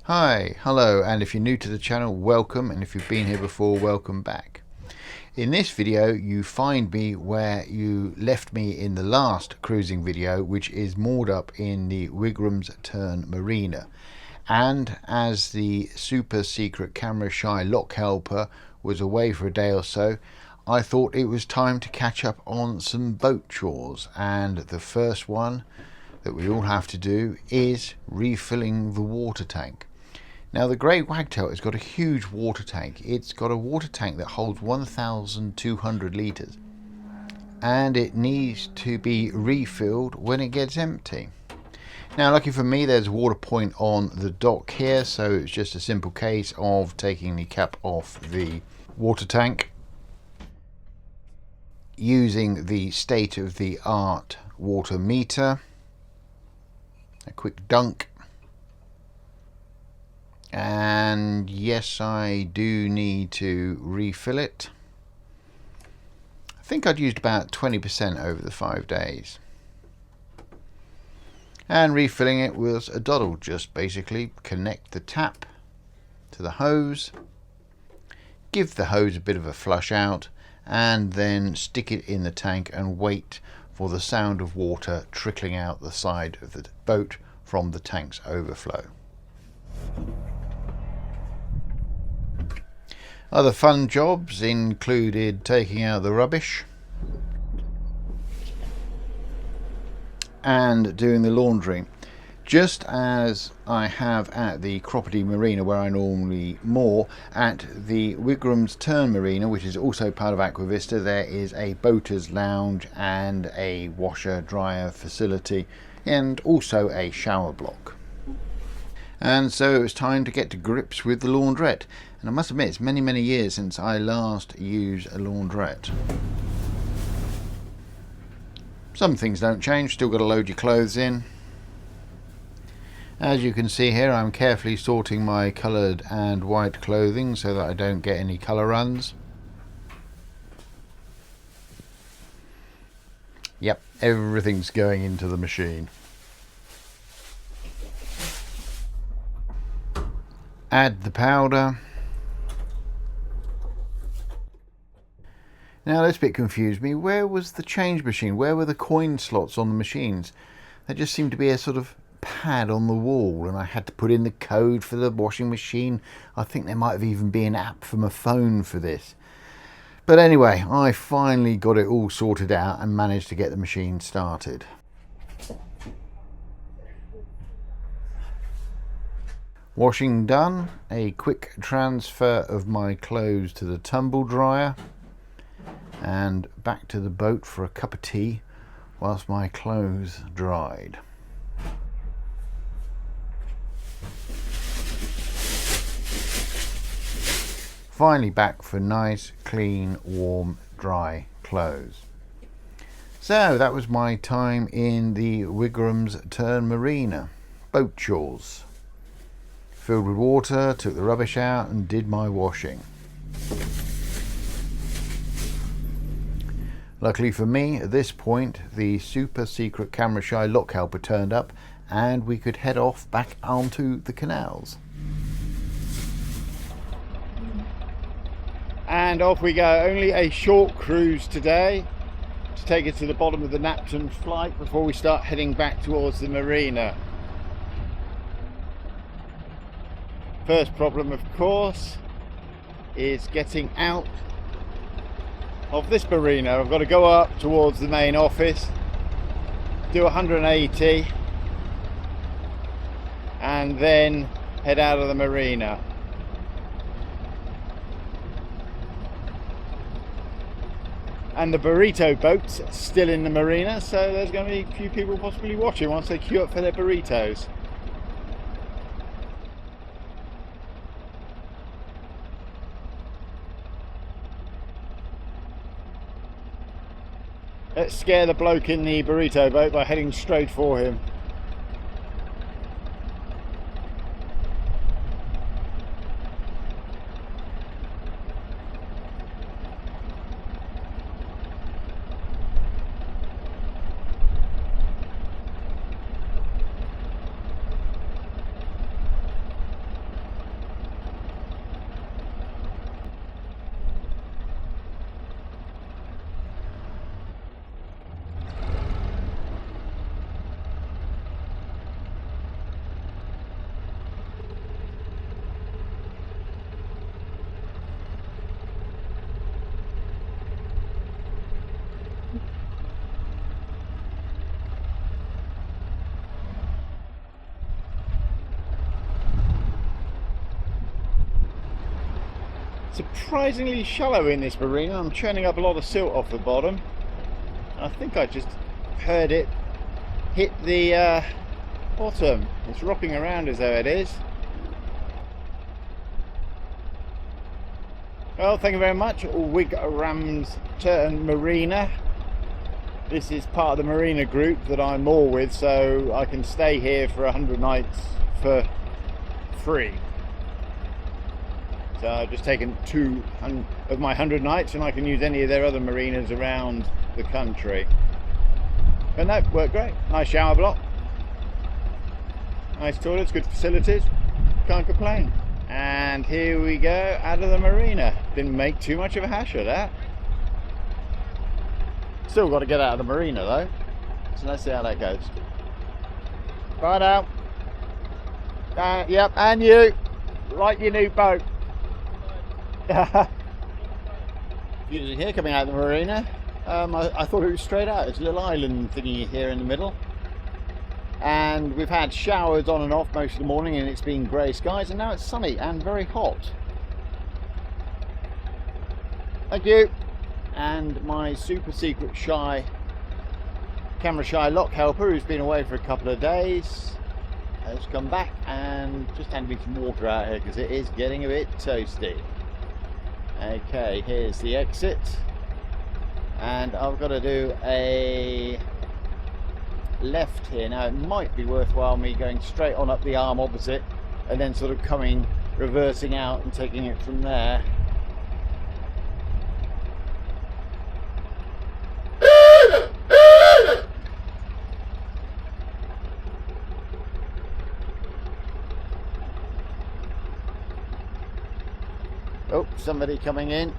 Hi, hello, and if you're new to the channel, welcome, and if you've been here before, welcome back. In this video you find me where you left me in the last cruising video, which is moored up in the Wigrams Turn Marina. And as the super secret camera shy lock helper was away for a day or so, I thought it was time to catch up on some boat chores, and the first one that we all have to do is refilling the water tank. Now the Grey Wagtail has got a huge water tank. It's got a water tank that holds 1,200 litres and it needs to be refilled when it gets empty. Now lucky for me, there's a water point on the dock here, so it's just a simple case of taking the cap off the water tank, using the state-of-the-art water meter, a quick dunk. And yes, I do need to refill it. I think I'd used about 20% over the 5 days. And refilling it was a doddle. Just basically connect the tap to the hose, give the hose a bit of a flush out, and then stick it in the tank and wait for the sound of water trickling out the side of the boat from the tank's overflow. Other fun jobs included taking out the rubbish and doing the laundry. Just as I have at the Napton Marina, where I normally moor, at the Wigrams Turn Marina, which is also part of Aquavista, there is a boater's lounge and a washer dryer facility and also a shower block. And so it was time to get to grips with the laundrette. And I must admit, it's many years since I last used a laundrette. Some things don't change, still got to load your clothes in. As you can see here, I'm carefully sorting my coloured and white clothing so that I don't get any colour runs. Yep, everything's going into the machine. Add the powder. Now this bit confused me. Where was the change machine? Where were the coin slots on the machines? There just seemed to be a sort of pad on the wall, and I had to put in the code for the washing machine. I think there might have even been an app for my phone for this. But anyway, I finally got it all sorted out and managed to get the machine started. Washing done, a quick transfer of my clothes to the tumble dryer and back to the boat for a cup of tea whilst my clothes dried. Finally back for nice, clean, warm, dry clothes. So that was my time in the Wigrams Turn Marina. Boat chores. Filled with water, took the rubbish out and did my washing. Luckily for me, at this point, the super secret camera shy lock helper turned up and we could head off back onto the canals. And off we go. Only a short cruise today to take it to the bottom of the Napton Flight before we start heading back towards the marina. First problem, of course, is getting out of this marina. I've got to go up towards the main office, do 180 and then head out of the marina. And the burrito boat's still in the marina, so there's going to be a few people possibly watching once they queue up for their burritos. Let's scare the bloke in the burrito boat by heading straight for him. surprisingly shallow in this marina. I'm churning up a lot of silt off the bottom. I think I just heard it hit the bottom. It's rocking around as though it is. Well, thank you very much, Wigrams Turn Marina. This is part of the marina group that I'm more with, so I can stay here for 100 nights for free. So I've just taken 2 of my 100 nights, and I can use any of their other marinas around the country. But no, worked great. Nice shower block, nice toilets, good facilities, can't complain. And here we go out of the marina. Didn't make too much of a hash of that. Still got to get out of the marina though, so let's see how that goes. Right out. Yep, and you, like your new boat. Beauty here coming out of the marina. I thought it was straight out. It's a little island thingy here in the middle. And we've had showers on and off most of the morning, and it's been grey skies, and now it's sunny and very hot. Thank you. And my super secret camera shy lock helper, who's been away for a couple of days, has come back and just handed me some water out here because it is getting a bit toasty. Okay, here's the exit, and I've got to do a left here. Now it might be worthwhile me going straight on up the arm opposite and then sort of reversing out and taking it from there. Oh, somebody coming in.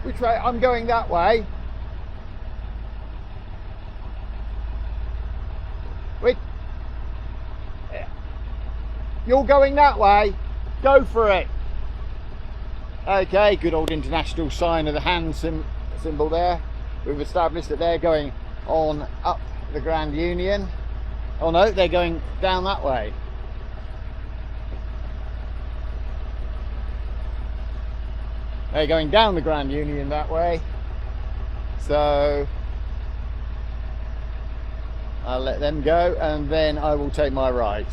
Which way? I'm going that way. Wait. You're going that way. Go for it. Okay, good old international sign of the hand symbol there. We've established that they're going on up the Grand Union. Oh no, they're going down that way. They're going down the Grand Union that way, so I'll let them go and then I will take my right.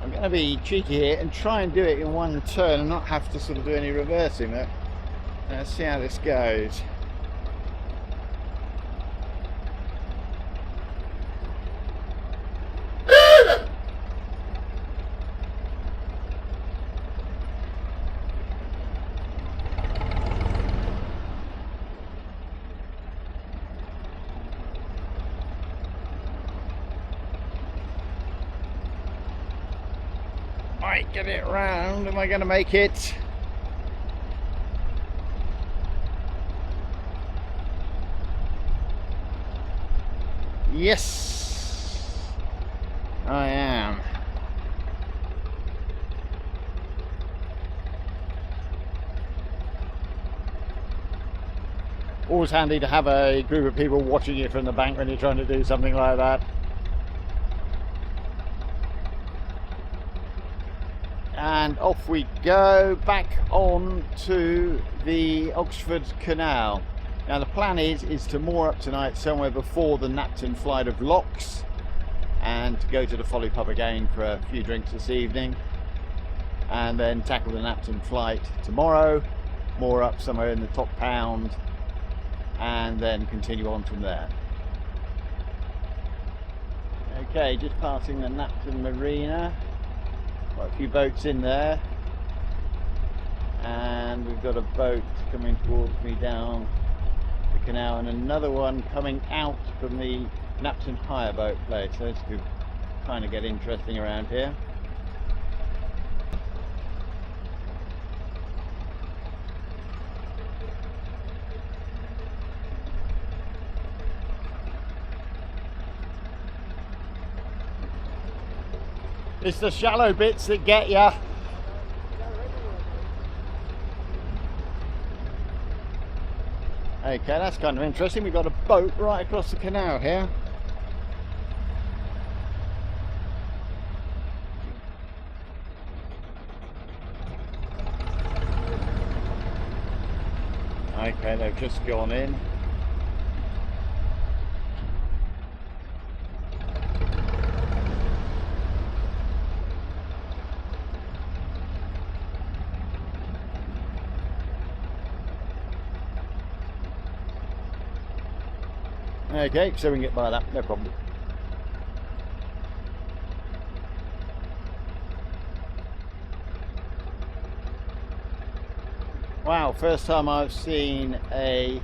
I'm going to be cheeky here and try and do it in one turn and not have to sort of do any reversing. Let's see how this goes. Might get it round. Am I going to make it? Yes, I am. Always handy to have a group of people watching you from the bank when you're trying to do something like that. And off we go back on to the Oxford Canal. Now the plan is to moor up tonight somewhere before the Napton Flight of locks and to go to the Folly pub again for a few drinks this evening, and then tackle the Napton Flight tomorrow, moor up somewhere in the top pound, and then continue on from there. Okay, just passing the Napton Marina. Got a few boats in there, and we've got a boat coming towards me down the canal and another one coming out from the Napton hire boat place. So this could kind of get interesting around here. It's the shallow bits that get ya. Okay, that's kind of interesting. We've got a boat right across the canal here. Okay, they've just gone in. Okay, so we can get by that, no problem. Wow, first time I've seen a,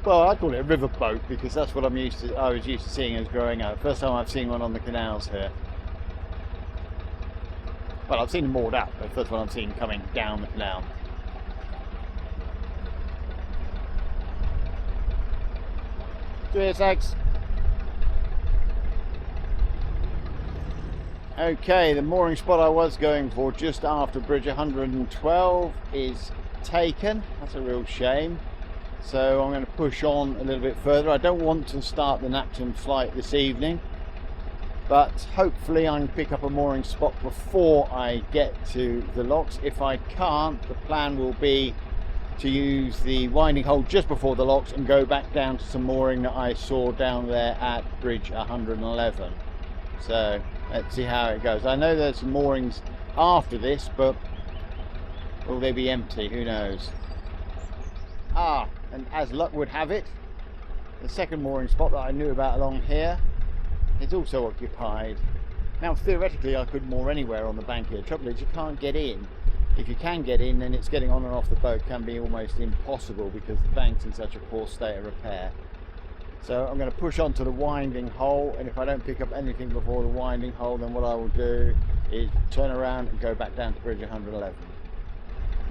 well, I call it a river boat because that's what I was used to seeing as growing up. First time I've seen one on the canals here. Well, I've seen them moored up, but first one I've seen coming down the canal. Cheers, thanks. Okay, the mooring spot I was going for just after bridge 112 is taken. That's a real shame. So I'm going to push on a little bit further. I don't want to start the Napton Flight this evening, but hopefully I can pick up a mooring spot before I get to the locks. If I can't, the plan will be to use the winding hole just before the locks and go back down to some mooring that I saw down there at bridge 111. So let's see how it goes. I know there's some moorings after this, but will they be empty? Who knows? Ah, and as luck would have it, the second mooring spot that I knew about along here is also occupied. Now theoretically I could moor anywhere on the bank here. The trouble is you can't get in. If you can get in, then it's getting on and off the boat can be almost impossible because the bank's in such a poor state of repair. So I'm going to push on to the winding hole, and if I don't pick up anything before the winding hole, then what I will do is turn around and go back down to bridge 111.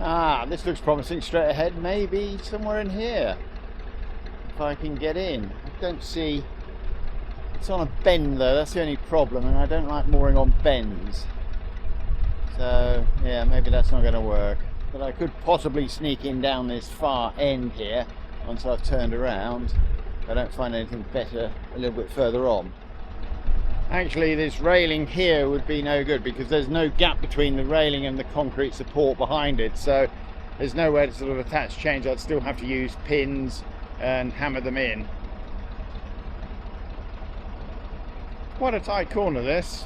Ah, this looks promising. Straight ahead, maybe somewhere in here, if I can get in. I don't see, it's on a bend though, that's the only problem, and I don't like mooring on bends. So yeah, maybe that's not going to work, but I could possibly sneak in down this far end here once I've turned around. If I don't find anything better a little bit further on. Actually, this railing here would be no good because there's no gap between the railing and the concrete support behind it, so there's nowhere to sort of attach chains. I'd still have to use pins and hammer them in. Quite a tight corner this.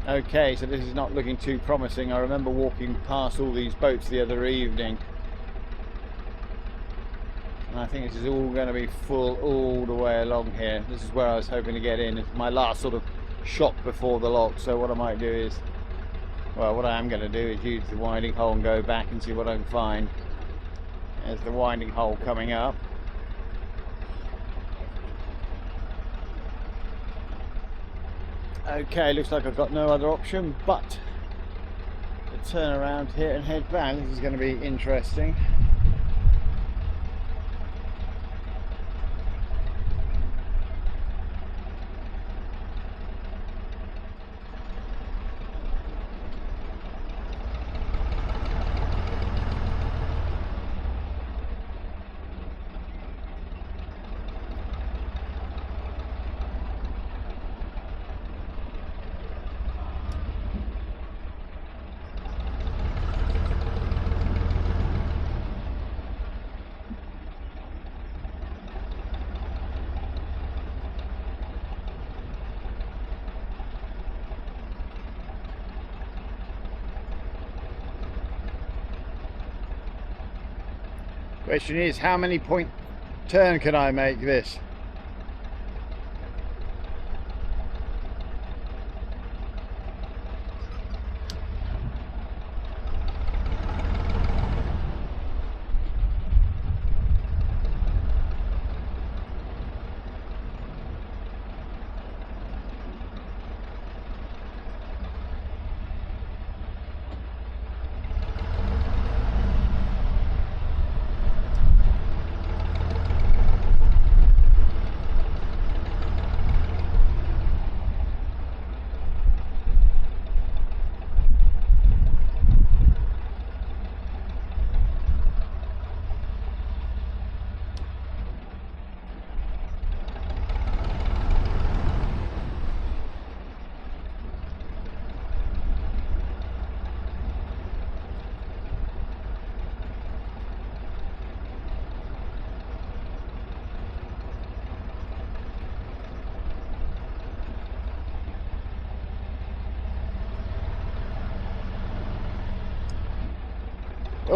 Okay, so this is not looking too promising. I remember walking past all these boats the other evening, and I think this is all going to be full all the way along here. This is where I was hoping to get in. It's my last sort of shot before the lock, so what I might do is, well, what I am going to do is use the winding hole and go back and see what I can find. There's the winding hole coming up. Okay, looks like I've got no other option but to turn around here and head back. This is going to be interesting. Question is, how many point turn can I make this?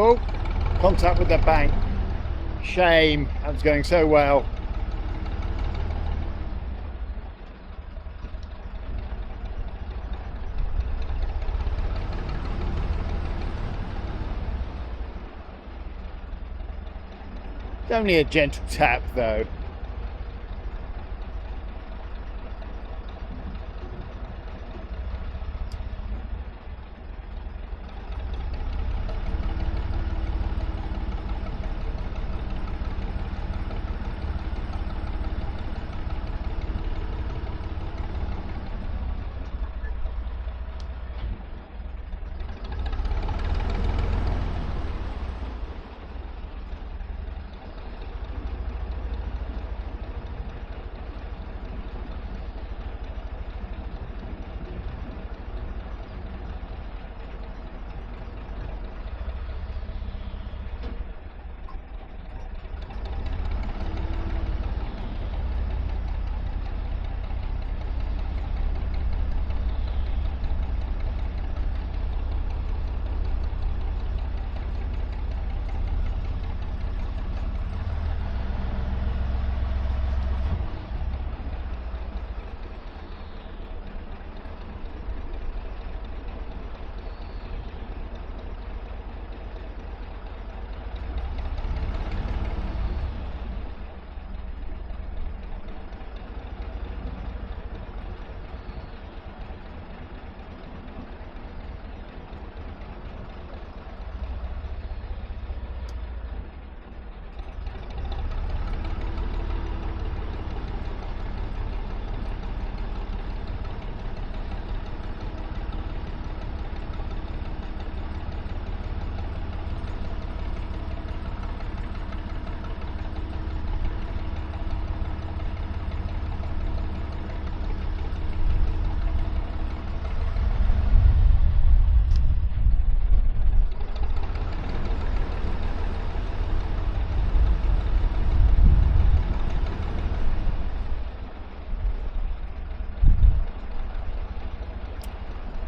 Oh, contact with the bank. Shame, that was going so well. It's only a gentle tap though.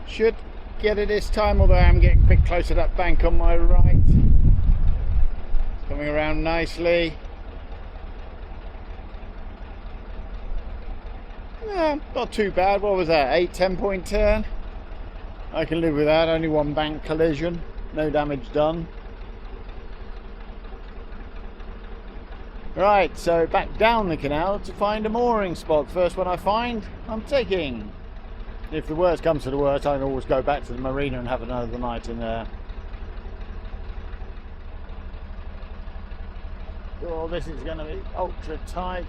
Should get it this time, although I am getting a bit closer to that bank on my right. Coming around nicely. Yeah, not too bad. What was that, 8-10 point turn? I can live with that. Only one bank collision, no damage done. Right, so back down the canal to find a mooring spot. First one I find, I'm taking. If the worst comes to the worst, I can always go back to the marina and have another night in there. Oh, this is going to be ultra tight.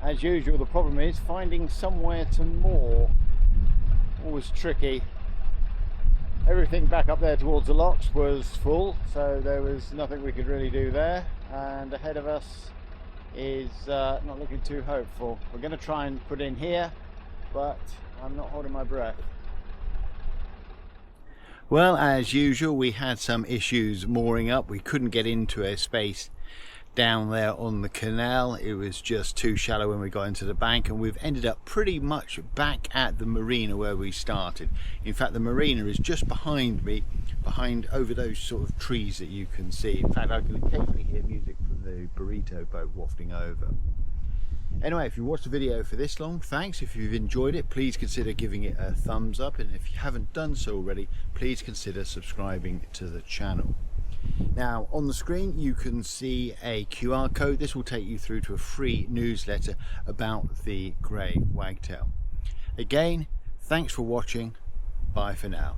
As usual, the problem is finding somewhere to moor. Always tricky. Everything back up there towards the locks was full, so there was nothing we could really do there. And ahead of us, is not looking too hopeful. We're going to try and put in here, but I'm not holding my breath. Well, as usual, we had some issues mooring up. We couldn't get into a space down there on the canal. It was just too shallow when we got into the bank, and we've ended up pretty much back at the marina where we started. In fact, the marina is just behind me, behind over those sort of trees that you can see. In fact, I can occasionally hear music from the burrito boat wafting over. Anyway, if you watched the video for this long, thanks. If you've enjoyed it, please consider giving it a thumbs up, and if you haven't done so already, please consider subscribing to the channel. Now, on the screen you can see a QR code. This will take you through to a free newsletter about the Grey Wagtail. Again, thanks for watching. Bye for now.